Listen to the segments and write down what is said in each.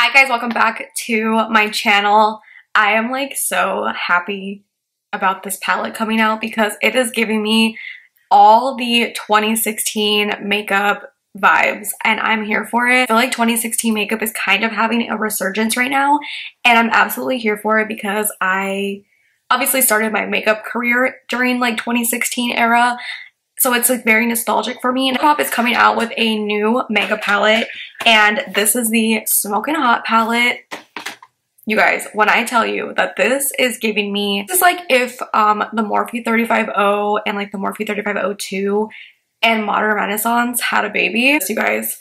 Hi guys, welcome back to my channel. I am like so happy about this palette coming out because it is giving me all the 2016 makeup vibes and I'm here for it. I feel like 2016 makeup is kind of having a resurgence right now and I'm absolutely here for it because I obviously started my makeup career during like 2016 era. So it's like very nostalgic for me. And Colourpop is coming out with a new makeup palette and this is the Smoking Hot palette. You guys, when I tell you that this is giving me, this is like if the Morphe 350 and like the Morphe 3502 and Modern Renaissance had a baby. So you guys,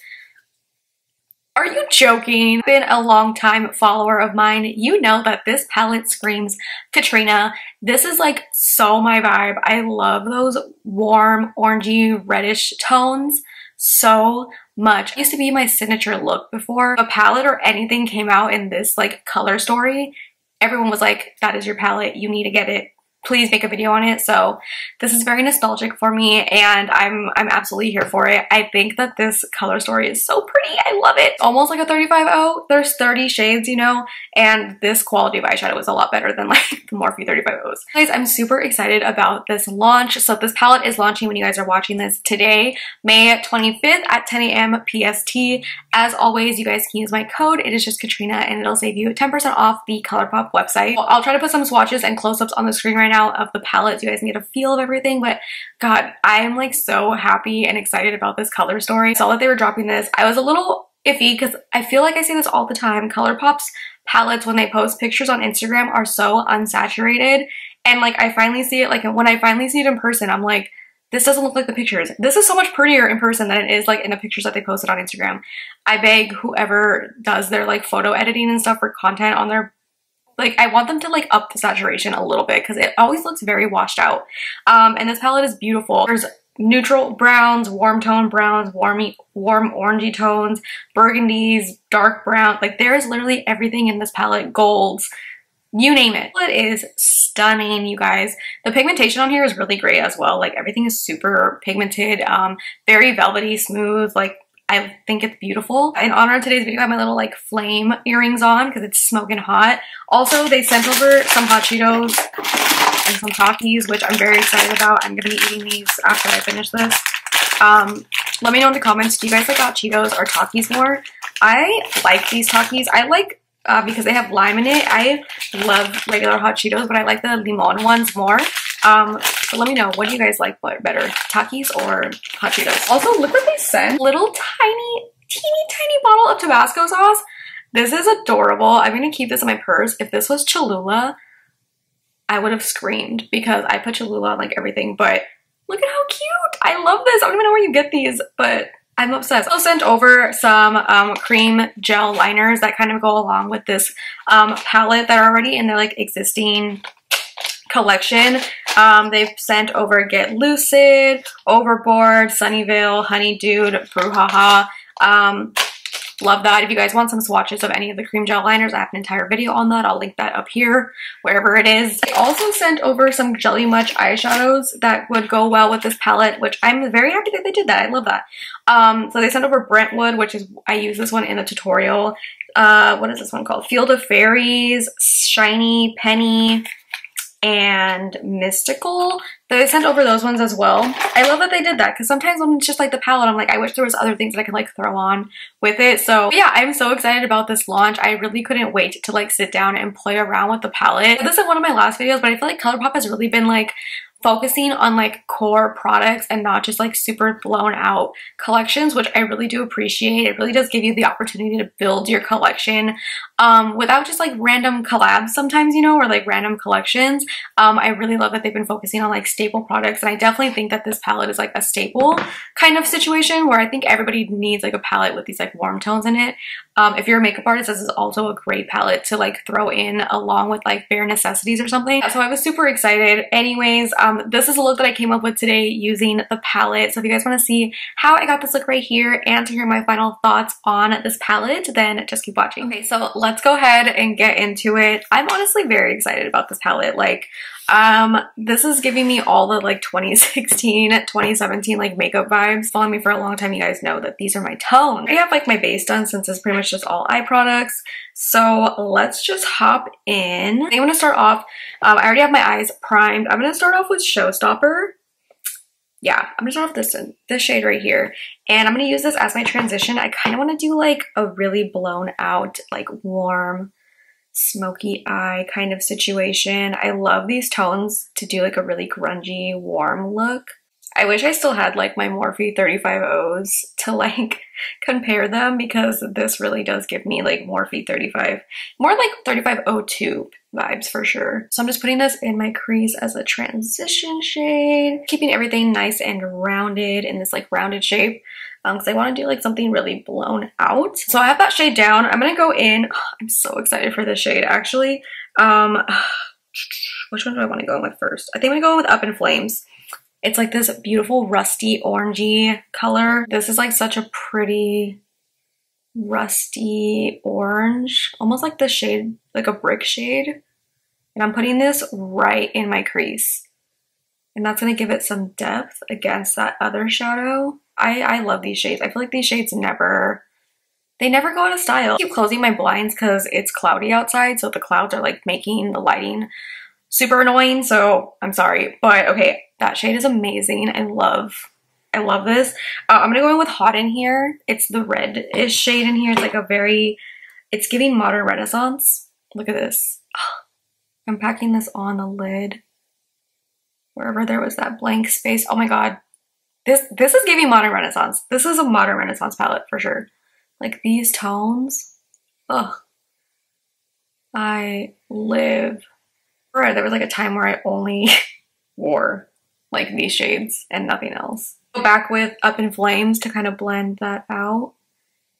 are you joking? Been a long time follower of mine. You know that this palette screams KATRINA. This is like so my vibe. I love those warm orangey reddish tones so much. It used to be my signature look before a palette or anything came out in this like color story. Everyone was like, that is your palette. You need to get it. Please make a video on it. So this is very nostalgic for me and I'm absolutely here for it. I think that this color story is so pretty. I love it. Almost like a 350. There's 30 shades, you know, and this quality of eyeshadow is a lot better than like the Morphe 350s. Guys, I'm super excited about this launch. So this palette is launching when you guys are watching this today, May 25th at 10 a.m. PST. As always, you guys can use my code. It is just KATRINA and it'll save you 10% off the Colourpop website. I'll try to put some swatches and close-ups on the screen right now of the palette so you guys can get a feel of everything, but god, I am like so happy and excited about this color story. I saw that they were dropping this. I was a little iffy because I feel like I say this all the time. Colourpop's palettes, when they post pictures on Instagram, are so unsaturated, and like I finally see it, like when I finally see it in person, I'm like, this doesn't look like the pictures. This is so much prettier in person than it is like in the pictures that they posted on Instagram. I beg whoever does their like photo editing and stuff for content on their, like, I want them to like up the saturation a little bit because it always looks very washed out. And this palette is beautiful. There's neutral browns, warm tone browns, warm orangey tones, burgundies, dark brown. Like there is literally everything in this palette. Golds, you name it. It is stunning, you guys. The pigmentation on here is really great as well. Like everything is super pigmented, very velvety, smooth. Like I think it's beautiful. In honor of today's video, I have my little like flame earrings on because it's smoking hot. Also, they sent over some hot Cheetos and some Takis, which I'm very excited about. I'm gonna be eating these after I finish this. Let me know in the comments, do you guys like hot Cheetos or Takis more? I like these Takis. I like because they have lime in it. I love regular hot Cheetos, but I like the limon ones more. So let me know, what do you guys like better, Takis or hot Cheetos? Also, look what they sent. Little tiny, teeny bottle of Tabasco sauce. This is adorable. I'm gonna keep this in my purse. If this was Cholula, I would have screamed because I put Cholula on like everything, but look at how cute. I love this. I don't even know where you get these, but I'm obsessed. Also sent over some cream gel liners that kind of go along with this palette that are already in their like existing collection. They've sent over Get Lucid, Overboard, Sunnyvale, Honeydew, Brouhaha. Love that. If you guys want some swatches of any of the cream gel liners, I have an entire video on that. I'll link that up here, wherever it is. They also sent over some Jelly Much eyeshadows that would go well with this palette, which I'm very happy that they did that. I love that. So they sent over Brentwood, which is, I use this one in the tutorial. What is this one called? Field of Fairies, Shiny, Penny, and Mystical. They sent over those ones as well. I love that they did that because sometimes when it's just like the palette, I'm like, I wish there was other things that I could like throw on with it. So yeah, I'm so excited about this launch. I really couldn't wait to like sit down and play around with the palette. This is one of my last videos, but I feel like Colourpop has really been like focusing on like core products and not just like super blown out collections, which I really do appreciate. It really does give you the opportunity to build your collection without just like random collabs sometimes, you know, or like random collections. I really love that they've been focusing on like staple products, and I definitely think that this palette is like a staple kind of situation where I think everybody needs like a palette with these like warm tones in it. If you're a makeup artist, this is also a great palette to like throw in along with like bare necessities or something. So I was super excited. Anyways, this is a look that I came up with today using the palette. So if you guys want to see how I got this look right here and to hear my final thoughts on this palette, then just keep watching. Okay, so let's go ahead and get into it. I'm honestly very excited about this palette. Like, This is giving me all the like 2016, 2017 like makeup vibes. Following me for a long time, you guys know that these are my tones. I have like my base done since it's pretty much just all eye products. So let's just hop in. I think I'm gonna start off, I already have my eyes primed. I'm gonna start off with Showstopper. Yeah, I'm gonna start off this shade right here. And I'm gonna use this as my transition. I kind of want to do like a really blown out, like warm, smoky eye kind of situation. I love these tones to do like a really grungy, warm look. I wish I still had like my Morphe 35Os to like compare them, because this really does give me like Morphe 35, more like 3502 vibes for sure. So I'm just putting this in my crease as a transition shade, keeping everything nice and rounded in this like rounded shape, because I want to do like something really blown out. So I have that shade down. I'm gonna go in. Oh, I'm so excited for this shade actually. Which one do I want to go in with first? I think I'm gonna go with Up in Flames. It's like this beautiful rusty orangey color. This is like such a pretty rusty orange, almost like the shade, like a brick shade. And I'm putting this right in my crease. And that's gonna give it some depth against that other shadow. I love these shades. I feel like these shades never go out of style. I keep closing my blinds because it's cloudy outside, so the clouds are like making the lighting super annoying, so I'm sorry. But okay, that shade is amazing. I love this. I'm gonna go in with Hot in here. It's the red-ish shade in here. It's like it's giving modern renaissance. Look at this. I'm packing this on the lid wherever there was that blank space. Oh my god. This is giving modern renaissance. This is a modern renaissance palette for sure. Like these tones. Ugh. I live. There was like a time where I only wore like these shades and nothing else. Go back with Up in Flames to kind of blend that out.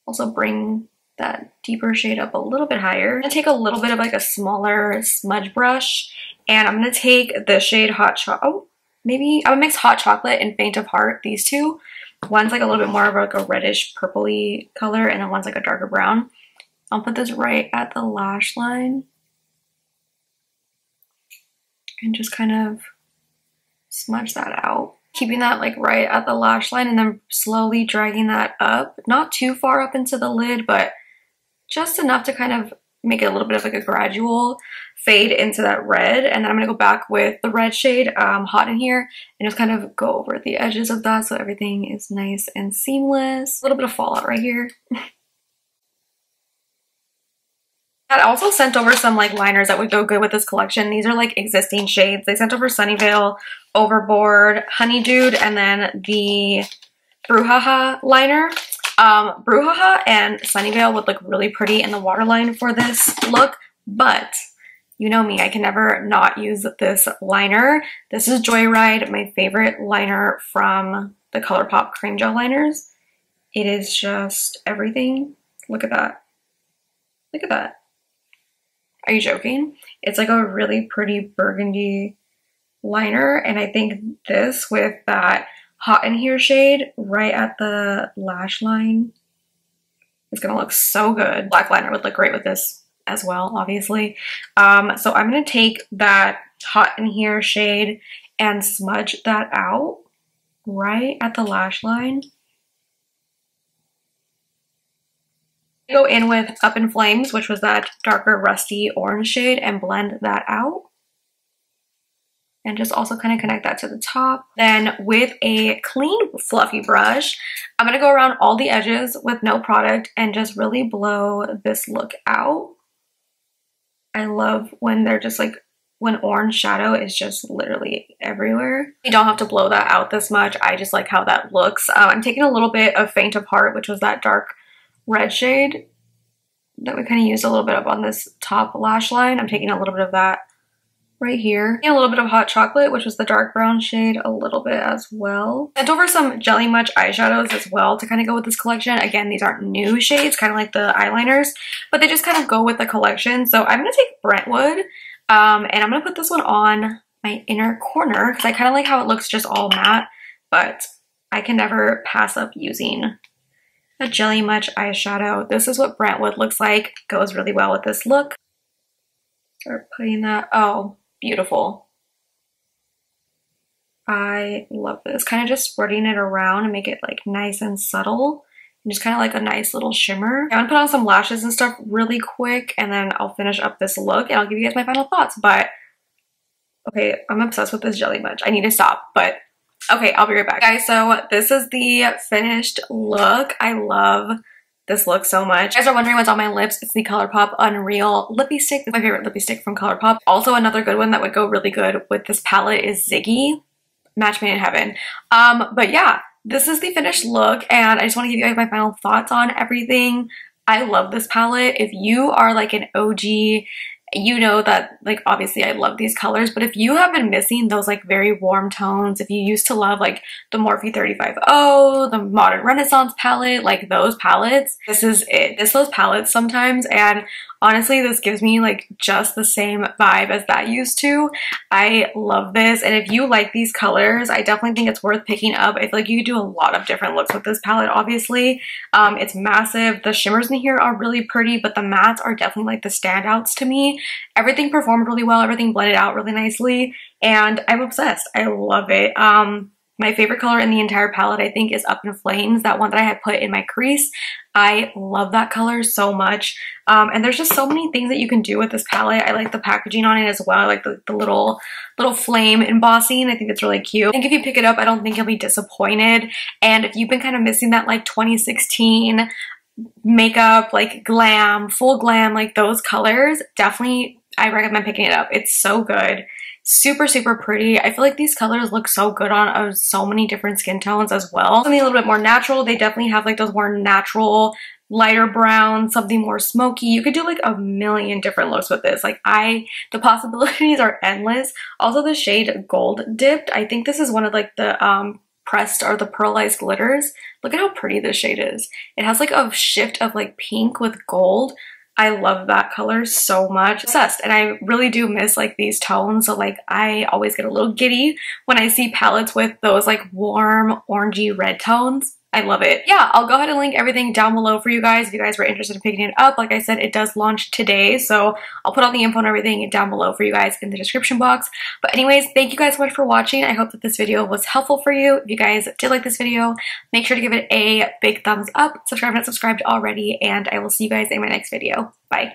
Also bring that deeper shade up a little bit higher. I'm gonna take a little bit of like a smaller smudge brush, and I'm gonna take the shade Hot Chocolate. Oh, maybe I'm gonna mix Hot Chocolate and Faint of Heart, these two. One's like a little bit more of like a reddish purpley color, and then one's like a darker brown. I'll put this right at the lash line. And just kind of smudge that out. Keeping that like right at the lash line, and then slowly dragging that up. Not too far up into the lid, but just enough to kind of make it a little bit of like a gradual fade into that red. And then I'm gonna go back with the red shade, Hot in here, and just kind of go over the edges of that so everything is nice and seamless. A little bit of fallout right here. I also sent over some like liners that would go good with this collection. These are like existing shades. They sent over Sunnyvale, Overboard, Honeydew, and then the Brouhaha liner. Brouhaha and Sunnyvale would look really pretty in the waterline for this look, but you know me, I can never not use this liner. This is Joyride, my favorite liner from the Colourpop cream gel liners. It is just everything. Look at that. Look at that. Are you joking? It's like a really pretty burgundy liner, and I think this with that Hot in here shade right at the lash line is gonna look so good. Black liner would look great with this as well, obviously. So I'm gonna take that Hot in here shade and smudge that out right at the lash line. Go in with Up in Flames, which was that darker rusty orange shade, and blend that out. And just also kind of connect that to the top. Then with a clean fluffy brush, I'm going to go around all the edges with no product and just really blow this look out. I love when they're just like, when orange shadow is just literally everywhere. You don't have to blow that out this much. I just like how that looks. I'm taking a little bit of Faint of Heart, which was that dark red shade that we kind of used a little bit of on this top lash line. I'm taking a little bit of that right here. And a little bit of Hot Chocolate, which was the dark brown shade, a little bit as well. Sent over some Jelly Much eyeshadows as well to kind of go with this collection. Again, these aren't new shades, kind of like the eyeliners, but they just kind of go with the collection. So I'm going to take Brentwood, and I'm going to put this one on my inner corner because I kind of like how it looks just all matte, but I can never pass up using a Jelly Much eyeshadow. This is what Brentwood looks like. Goes really well with this look. Start putting that. Oh, beautiful. I love this. Kind of just spreading it around and make it like nice and subtle. And just kind of like a nice little shimmer. I'm gonna put on some lashes and stuff really quick, and then I'll finish up this look and I'll give you guys my final thoughts. But okay, I'm obsessed with this jelly munch. I need to stop, but okay, I'll be right back. Guys, so this is the finished look. I love this look so much. If you guys are wondering what's on my lips, it's the ColourPop Unreal Lippy Stick. It's my favorite lippy stick from ColourPop. Also, another good one that would go really good with this palette is Ziggy. Match made in heaven. But yeah, this is the finished look, and I just want to give you guys my final thoughts on everything. I love this palette. If you are like an OG, you know that, like, obviously I love these colors, but if you have been missing those like very warm tones, if you used to love like the Morphe 35O, the Modern Renaissance palette, like those palettes, this is it. This those palettes sometimes, and honestly, this gives me like just the same vibe as that used to. I love this, and if you like these colors, I definitely think it's worth picking up. I feel like you could do a lot of different looks with this palette, obviously. It's massive. The shimmers in here are really pretty, but the mattes are definitely like the standouts to me. Everything performed really well. Everything blended out really nicely, and I'm obsessed. I love it. My favorite color in the entire palette, I think, is Up in Flames, that one that I had put in my crease. I love that color so much. And there's just so many things that you can do with this palette. I like the packaging on it as well. I like the little flame embossing. I think it's really cute. I think if you pick it up, I don't think you'll be disappointed. And if you've been kind of missing that like 2016 makeup, like glam, full glam, like those colors, definitely I recommend picking it up. It's so good. Super, super pretty. I feel like these colors look so good on so many different skin tones as well. Something a little bit more natural. They definitely have like those more natural, lighter brown, something more smoky. You could do like a million different looks with this. Like the possibilities are endless. Also the shade Gold Dipped. I think this is one of like the pressed or the pearlized glitters. Look at how pretty this shade is. It has like a shift of like pink with gold. I love that color so much. Obsessed. And I really do miss like these tones. So like I always get a little giddy when I see palettes with those like warm orangey red tones. I love it. Yeah, I'll go ahead and link everything down below for you guys if you guys were interested in picking it up. Like I said, it does launch today, so I'll put all the info and everything down below for you guys in the description box. But anyways, thank you guys so much for watching. I hope that this video was helpful for you. If you guys did like this video, make sure to give it a big thumbs up. Subscribe if not subscribed already, and I will see you guys in my next video. Bye.